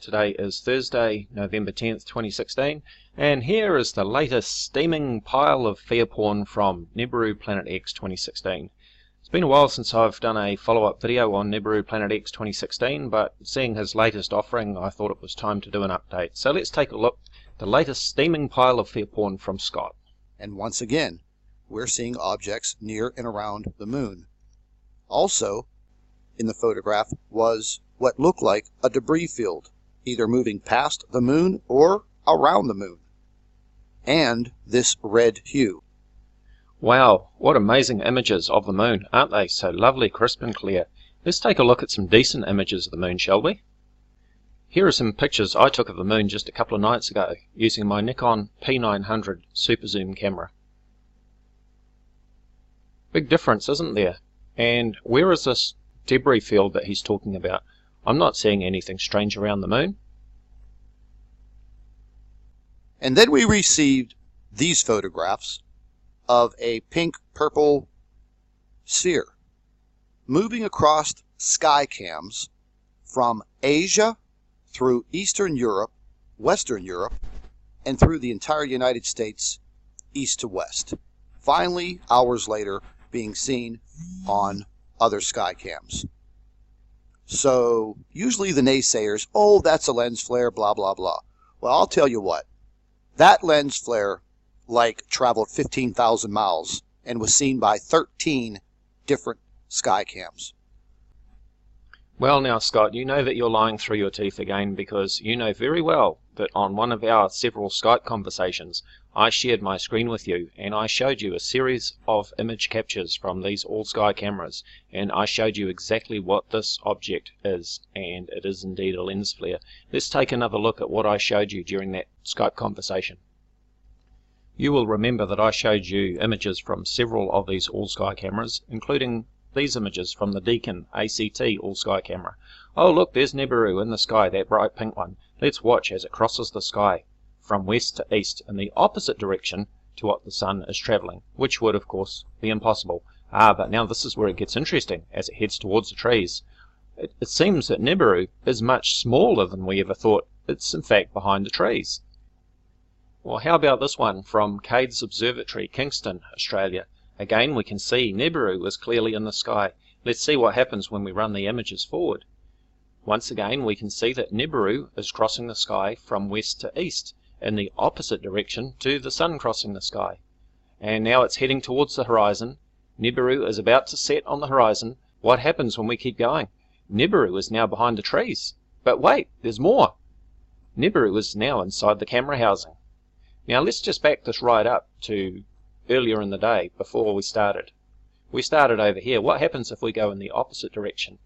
Today is Thursday, November 10th, 2016, and here is the latest steaming pile of fear porn from Nibiru Planet X 2016. It's been a while since I've done a follow-up video on Nibiru Planet X 2016, but seeing his latest offering, I thought it was time to do an update. So let's take a look at the latest steaming pile of fear porn from Scott. And once again, we're seeing objects near and around the moon. Also, in the photograph was what looked like a debris field, either moving past the moon or around the moon, and this red hue. Wow, what amazing images of the moon, aren't they? So lovely, crisp and clear. Let's take a look at some decent images of the moon, shall we? Here are some pictures I took of the moon just a couple of nights ago using my Nikon P900 super zoom camera. Big difference, isn't there? And where is this debris field that he's talking about? I'm not seeing anything strange around the moon. And then we received these photographs of a pink-purple sphere moving across sky cams from Asia through Eastern Europe, Western Europe, and through the entire United States, east to west. Finally, hours later, being seen on other sky cams. So usually the naysayers, oh, that's a lens flare, blah, blah, blah. Well, I'll tell you what, that lens flare traveled 15,000 miles and was seen by 13 different sky cams. Well now, Scott, you know that you're lying through your teeth again, because you know very well that on one of our several Skype conversations I shared my screen with you and I showed you a series of image captures from these all-sky cameras, and I showed you exactly what this object is, and it is indeed a lens flare. Let's take another look at what I showed you during that Skype conversation. You will remember that I showed you images from several of these all-sky cameras, including these images from the Deacon ACT all-sky camera. Oh look, there's Nibiru in the sky, that bright pink one. Let's watch as it crosses the sky from west to east in the opposite direction to what the sun is travelling, which would of course be impossible. But now this is where it gets interesting as it heads towards the trees. It seems that Nibiru is much smaller than we ever thought. It's in fact behind the trees. Well, how about this one from Cades Observatory, Kingston, Australia? Again, we can see Nibiru is clearly in the sky. Let's see what happens when we run the images forward. Once again, we can see that Nibiru is crossing the sky from west to east, in the opposite direction to the sun crossing the sky. And now it's heading towards the horizon. Nibiru is about to set on the horizon. What happens when we keep going? Nibiru is now behind the trees. But wait, there's more. Nibiru is now inside the camera housing. Now let's just back this right up to earlier in the day, before we started. We started over here. What happens if we go in the opposite direction?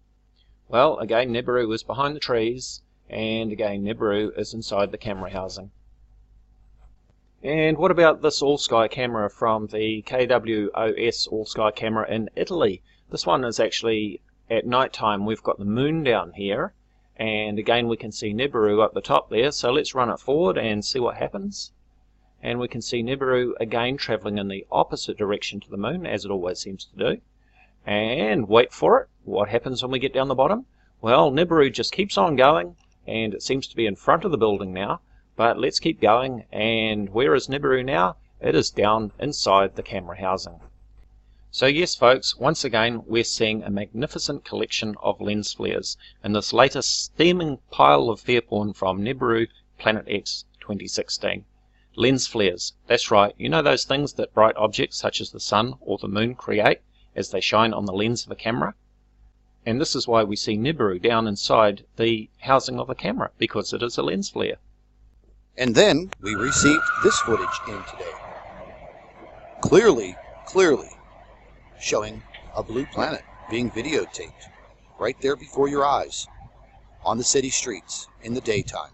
Well, again, Nibiru is behind the trees, and again, Nibiru is inside the camera housing. And what about this all-sky camera from the KWOS all-sky camera in Italy? This one is actually at night time. We've got the moon down here, and again we can see Nibiru up the top there. So let's run it forward and see what happens. And we can see Nibiru again travelling in the opposite direction to the moon, as it always seems to do. And wait for it, what happens when we get down the bottom? Well, Nibiru just keeps on going, and it seems to be in front of the building now. But let's keep going, and where is Nibiru now? It is down inside the camera housing. So yes folks, once again we're seeing a magnificent collection of lens flares in this latest steaming pile of fear porn from Nibiru Planet X 2016. Lens flares, that's right, you know those things that bright objects such as the sun or the moon create as they shine on the lens of a camera? And this is why we see Nibiru down inside the housing of a camera, because it is a lens flare. And then we received this footage in today. Clearly showing a blue planet being videotaped right there before your eyes on the city streets in the daytime.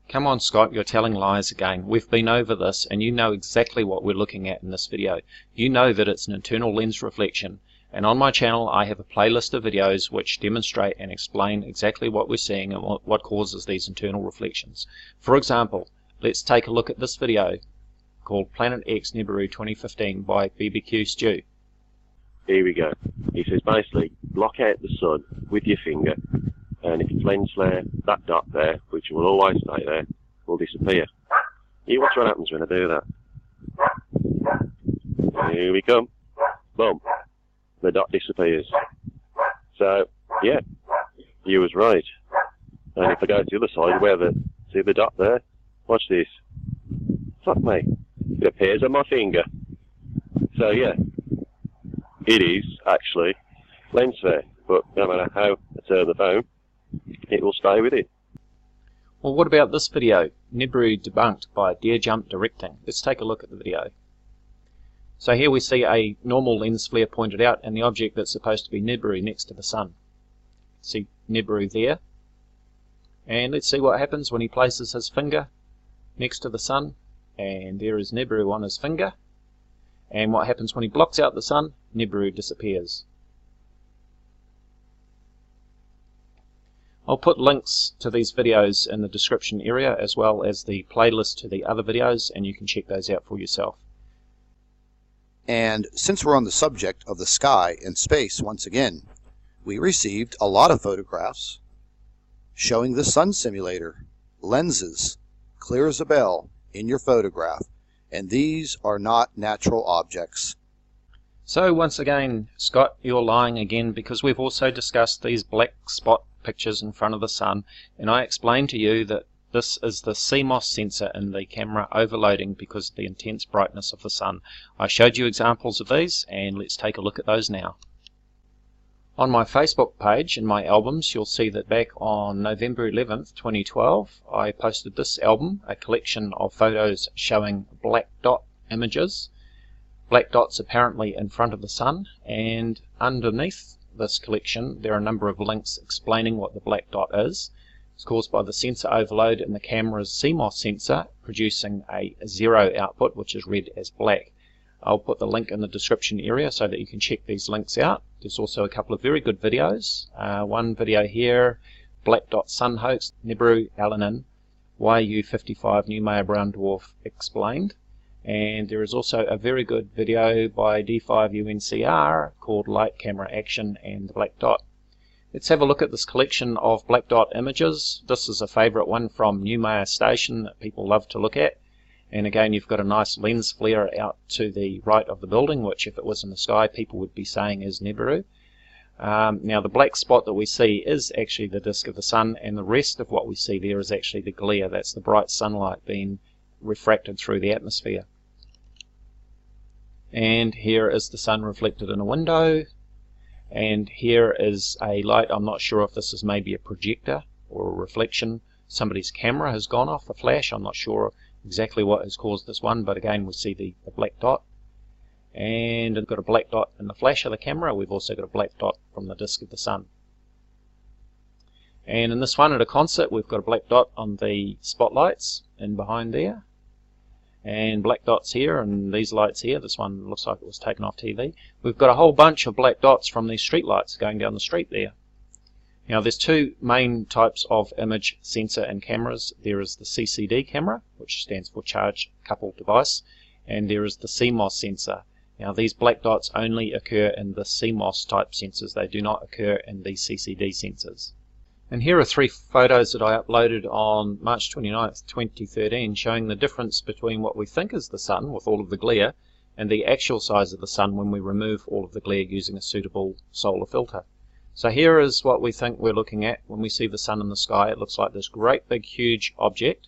Come on Scott, you're telling lies again. We've been over this and you know exactly what we're looking at in this video. You know that it's an internal lens reflection, and on my channel I have a playlist of videos which demonstrate and explain exactly what we're seeing and what causes these internal reflections. For example, let's take a look at this video called Planet X Nibiru 2015 by BBQSTU. Here we go. He says basically block out the sun with your finger and if it's lens flare, that dot there, which will always stay there, will disappear. You watch what happens when I do that. Here we come. Boom. The dot disappears. So, yeah, you was right. And if I go to the other side, see the dot there? Watch this. Fuck me. It appears on my finger. So, yeah, it is actually lens flare. But no matter how I turn the phone, it will stay with it. Well, what about this video, Nibiru Debunked by DAREJUMP Directing? Let's take a look at the video. So here we see a normal lens flare pointed out and the object that's supposed to be Nibiru next to the sun. See Nibiru there. And let's see what happens when he places his finger next to the sun. And there is Nibiru on his finger. And what happens when he blocks out the sun? Nibiru disappears. I'll put links to these videos in the description area as well as the playlist to the other videos, and you can check those out for yourself. And since we're on the subject of the sky and space once again, we received a lot of photographs showing the sun simulator, lenses, clear as a bell in your photograph, and these are not natural objects. So once again, Scott, you're lying again, because we've also discussed these black spot pictures in front of the sun, and I explained to you that this is the CMOS sensor in the camera overloading because of the intense brightness of the sun. I showed you examples of these, and let's take a look at those now. On my Facebook page in my albums, you'll see that back on November 11th 2012 I posted this album, a collection of photos showing black dot images, black dots apparently in front of the sun, and underneath this collection there are a number of links explaining what the black dot is. It's caused by the sensor overload in the camera's CMOS sensor producing a zero output, which is read as black. I'll put the link in the description area so that you can check these links out. There's also a couple of very good videos. One video here, Black Dot Sun Hoax, Nibiru Alanin, YU55 New Maya Brown Dwarf Explained. And there is also a very good video by D5UNCR called Light Camera Action and the Black Dot. Let's have a look at this collection of black dot images. This is a favourite one from New Maya Station that people love to look at. And again, you've got a nice lens flare out to the right of the building, which if it was in the sky, people would be saying is Nibiru. Now the black spot that we see is actually the disk of the sun, and the rest of what we see there is actually the glare. That's the bright sunlight being refracted through the atmosphere. And here is the sun reflected in a window, and here is a light. I'm not sure if this is maybe a projector or a reflection. Somebody's camera has gone off, a flash. I'm not sure exactly what has caused this one, but again we see the black dot, and we've got a black dot in the flash of the camera. We've also got a black dot from the disk of the sun. And in this one at a concert, we've got a black dot on the spotlights in behind there, and black dots here, and these lights here. This one looks like it was taken off TV. We've got a whole bunch of black dots from these street lights going down the street there. Now there's two main types of image sensor in cameras. There is the CCD camera, which stands for Charge Coupled Device, and there is the CMOS sensor. Now these black dots only occur in the CMOS type sensors. They do not occur in the CCD sensors. And here are three photos that I uploaded on March 29th, 2013, showing the difference between what we think is the sun with all of the glare and the actual size of the sun when we remove all of the glare using a suitable solar filter. So here is what we think we're looking at when we see the sun in the sky. It looks like this great big huge object,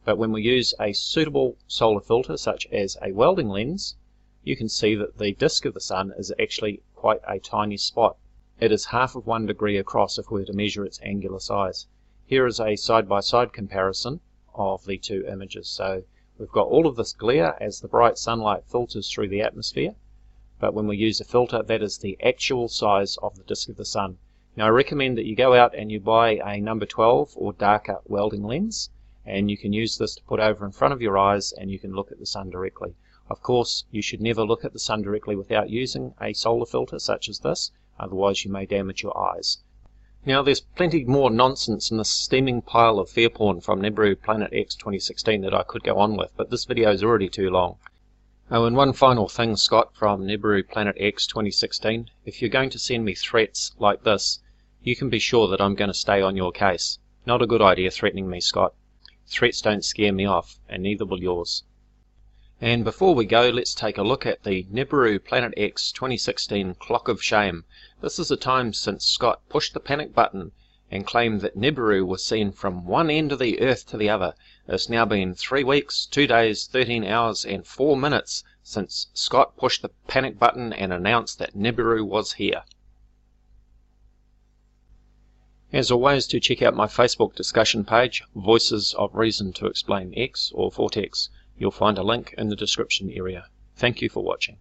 but when we use a suitable solar filter such as a welding lens, you can see that the disk of the sun is actually quite a tiny spot. It is half of 1 degree across if we were to measure its angular size. Here is a side-by-side comparison of the two images. So we've got all of this glare as the bright sunlight filters through the atmosphere, but when we use a filter, that is the actual size of the disk of the sun. Now I recommend that you go out and you buy a number 12 or darker welding lens, and you can use this to put over in front of your eyes and you can look at the sun directly. Of course, you should never look at the sun directly without using a solar filter such as this, otherwise you may damage your eyes. Now there's plenty more nonsense in this steaming pile of fear porn from Nibiru Planet X 2016 that I could go on with, but this video is already too long. Oh, and one final thing, Scott, from Nibiru Planet X 2016. If you're going to send me threats like this, you can be sure that I'm going to stay on your case. Not a good idea threatening me, Scott. Threats don't scare me off, and neither will yours. And before we go, let's take a look at the Nibiru Planet X 2016 Clock of Shame. This is the time since Scott pushed the panic button and claimed that Nibiru was seen from one end of the Earth to the other. It's now been 3 weeks, 2 days, 13 hours and 4 minutes since Scott pushed the panic button and announced that Nibiru was here. As always, to check out my Facebook discussion page, Voices of Reason to Explain X or VORTEX, you'll find a link in the description area. Thank you for watching.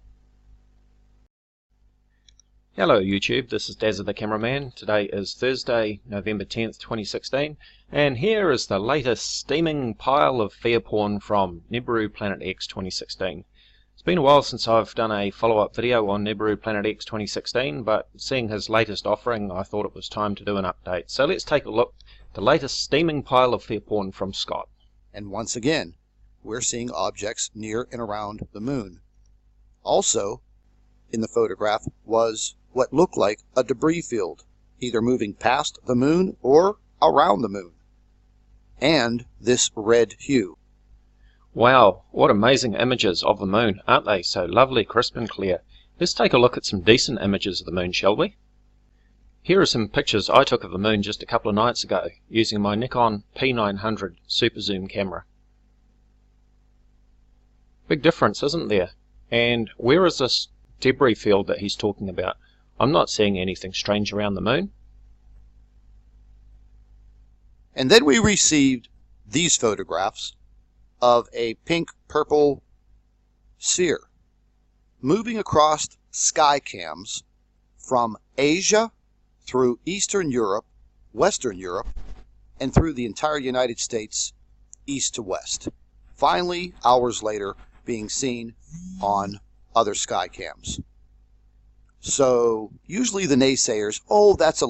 Hello YouTube, this is Dazza the Cameraman. Today is Thursday, November 10th, 2016, and here is the latest steaming pile of fear porn from Nibiru Planet X 2016. It's been a while since I've done a follow-up video on Nibiru Planet X 2016, but seeing his latest offering, I thought it was time to do an update. So let's take a look at the latest steaming pile of fear porn from Scott. And once again, we're seeing objects near and around the moon. Also, in the photograph was what looked like a debris field, either moving past the moon or around the moon, and this red hue. Wow, what amazing images of the moon, aren't they? So lovely, crisp and clear. Let's take a look at some decent images of the moon, shall we? Here are some pictures I took of the moon just a couple of nights ago using my Nikon P900 super zoom camera. Big difference, isn't there? And where is this debris field that he's talking about? I'm not seeing anything strange around the moon. And then we received these photographs of a pink-purple sphere moving across sky cams from Asia through Eastern Europe, Western Europe, and through the entire United States, east to west. Finally, hours later, being seen on other sky cams. So usually the naysayers, oh, that's a